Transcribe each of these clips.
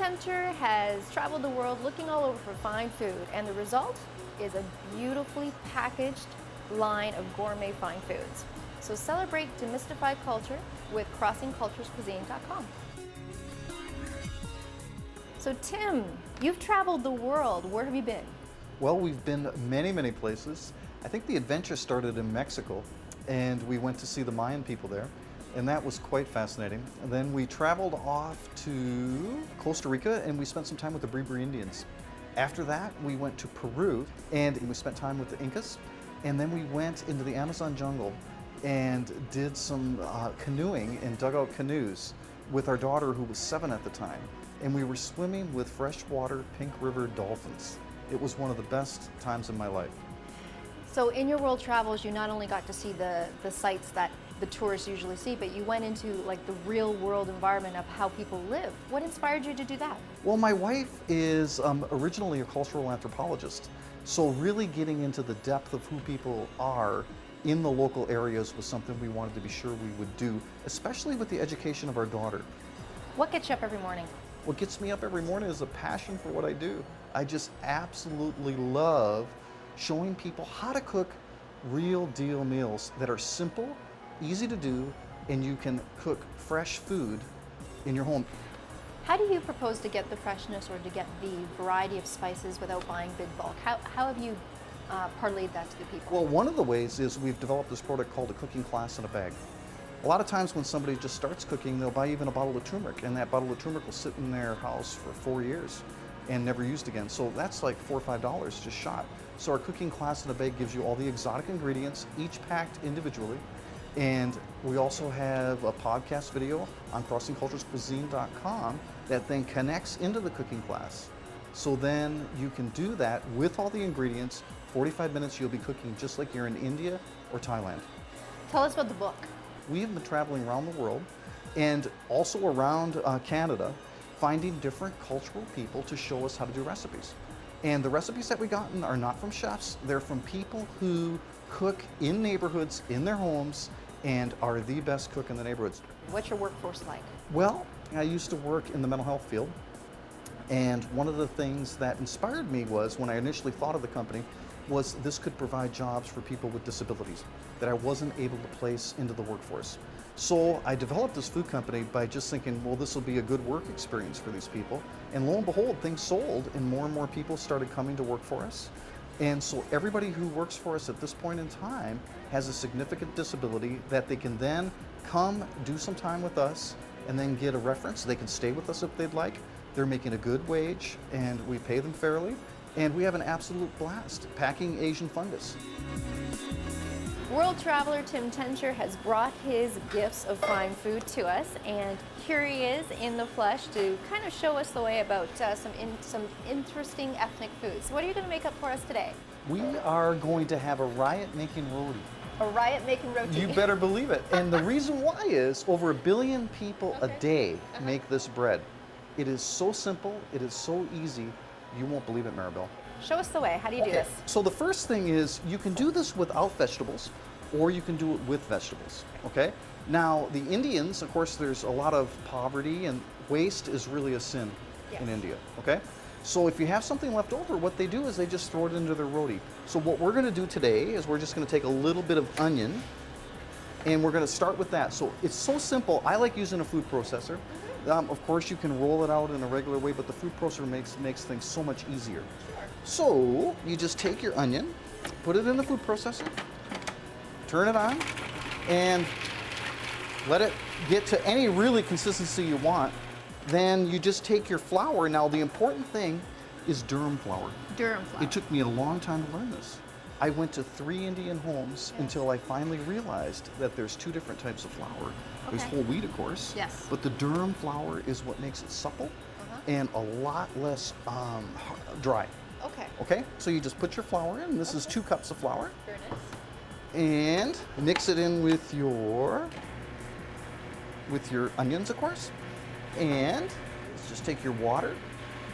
Tempter has traveled the world looking all over for fine food, and the result is a beautifully packaged line of gourmet fine foods. So celebrate demystified culture with crossingculturescuisine.com. So Tim, you've traveled the world. Where have you been? Well, we've been many places. I think the adventure started in Mexico, and we went to see the Mayan people there, and that was quite fascinating. And then we traveled off to Costa Rica, and we spent some time with the Berber Indians. After that, we went to Peru, and we spent time with the Incas, and then we went into the Amazon jungle and did some canoeing in dugout canoes with our daughter, who was 7 at the time, and we were swimming with freshwater pink river dolphins. It was one of the best times in my life. So in your world travels, you not only got to see the sites that the tourists usually see, but you went into like the real world environment of how people live. What inspired you to do that? Well, my wife is originally a cultural anthropologist, so really getting into the depth of who people are in the local areas was something we wanted to be sure we would do, especially with the education of our daughter. What gets you up every morning? What gets me up every morning is a passion for what I do. I just absolutely love showing people how to cook real deal meals that are simple, easy to do, and you can cook fresh food in your home. How do you propose to get the freshness or to get the variety of spices without buying big bulk? How have you parlayed that to the people? Well, one of the ways is we've developed this product called a cooking class in a bag. A lot of times when somebody just starts cooking, they'll buy even a bottle of turmeric, and that bottle of turmeric will sit in their house for 4 years and never used again. So that's like $4 or $5 just shot. So our cooking class in a bag gives you all the exotic ingredients, each packed individually. And we also have a podcast video on crossingculturescuisine.com that then connects into the cooking class. So then you can do that with all the ingredients. 45 minutes you'll be cooking just like you're in India or Thailand. Tell us about the book. We have been traveling around the world and also around Canada, finding different cultural people to show us how to do recipes. And the recipes that we've gotten are not from chefs, they're from people who cook in neighborhoods, in their homes, and are the best cook in the neighborhoods. What's your workforce like? Well, I used to work in the mental health field, and one of the things that inspired me was, when I initially thought of the company, was this could provide jobs for people with disabilities that I wasn't able to place into the workforce. So I developed this food company by just thinking, well, this will be a good work experience for these people. And lo and behold, things sold and more people started coming to work for us. And so everybody who works for us at this point in time has a significant disability that they can then come do some time with us and then get a reference. They can stay with us if they'd like. They're making a good wage and we pay them fairly. And we have an absolute blast packing Asian fungus. World traveler Tim Tempter has brought his gifts of fine food to us, and here he is in the flesh to kind of show us the way about some interesting ethnic foods. What are you going to make up for us today? We are going to have a riot-making roti. A riot-making roti. You better believe it. And the reason why is over 1 billion people a day make this bread. It is so simple, it is so easy, you won't believe it, Maribel. Show us the way. How do you do this? So the first thing is you can do this without vegetables, or you can do it with vegetables, okay? Now, the Indians, of course, there's a lot of poverty, and waste is really a sin in India, okay? So if you have something left over, what they do is they just throw it into their roti. So what we're gonna do today is we're just gonna take a little bit of onion, and we're gonna start with that. So it's so simple. I like using a food processor. Of course, you can roll it out in a regular way, but the food processor makes things so much easier. So you just take your onion, put it in the food processor, turn it on, and let it get to any really consistency you want. Then you just take your flour. Now the important thing is durum flour. Durum flour. It took me a long time to learn this. I went to 3 Indian homes until I finally realized that there's 2 different types of flour. There's whole wheat, of course. Yes. But the durum flour is what makes it supple and a lot less dry. Okay. Okay? So you just put your flour in. This is 2 cups of flour. Very nice. And mix it in with your onions, of course. And just take your water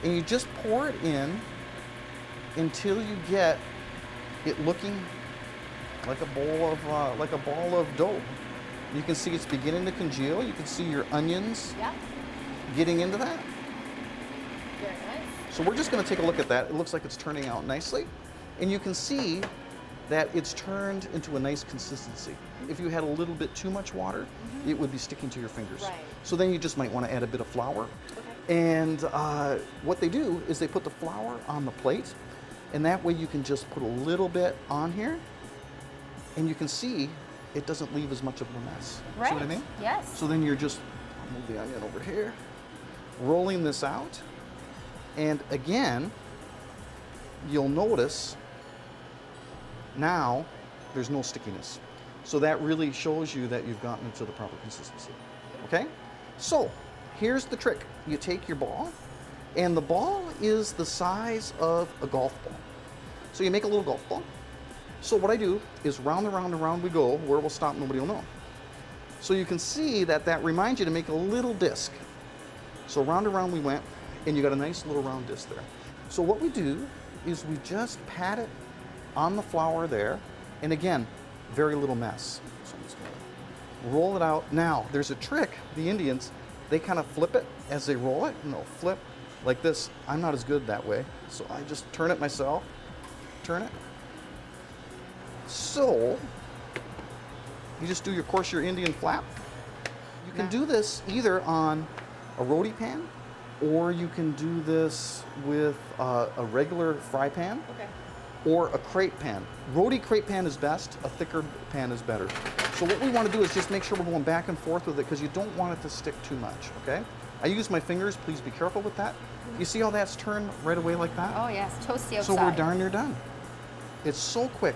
and you just pour it in until you get it looking like a ball of dough. You can see it's beginning to congeal. You can see your onions getting into that. Very nice. So we're just going to take a look at that. It looks like it's turning out nicely. And you can see that it's turned into a nice consistency. If you had a little bit too much water, it would be sticking to your fingers. Right. So then you just might want to add a bit of flour. Okay. And what they do is they put the flour on the plate, and that way you can just put a little bit on here, and you can see it doesn't leave as much of a mess. Right. See what I mean? Yes. So then you're just, I'll move the onion over here, rolling this out, and again, you'll notice now there's no stickiness. So that really shows you that you've gotten it to the proper consistency. Okay? So here's the trick. You take your ball, and the ball is the size of a golf ball. So you make a little golf ball. So what I do is round and round and round we go. Where we'll stop, nobody will know. So you can see that that reminds you to make a little disc. So round and round we went, and you got a nice little round disc there. So what we do is we just pat it on the flour there, and again, very little mess. So I'm just gonna roll it out. Now, there's a trick. The Indians, they kind of flip it as they roll it, and they'll flip like this. I'm not as good that way, so I just turn it myself. Turn it. So, you just do, of course, your Indian flap. You can do this either on a roti pan, or you can do this with a regular fry pan. Okay. Or a crepe pan. Roti crepe pan is best, a thicker pan is better. So what we want to do is just make sure we're going back and forth with it, because you don't want it to stick too much, okay? I use my fingers, please be careful with that. You see how that's turned right away like that? Oh yes, toasty outside. So we're darn near done. It's so quick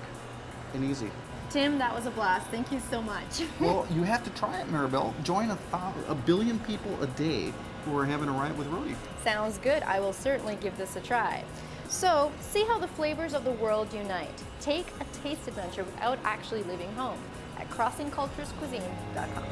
and easy. Tim, that was a blast. Thank you so much. Well, you have to try it, Maribel. Join a billion people a day who are having a riot with roti. Sounds good. I will certainly give this a try. So, see how the flavors of the world unite. Take a taste adventure without actually leaving home at crossingculturescuisine.com.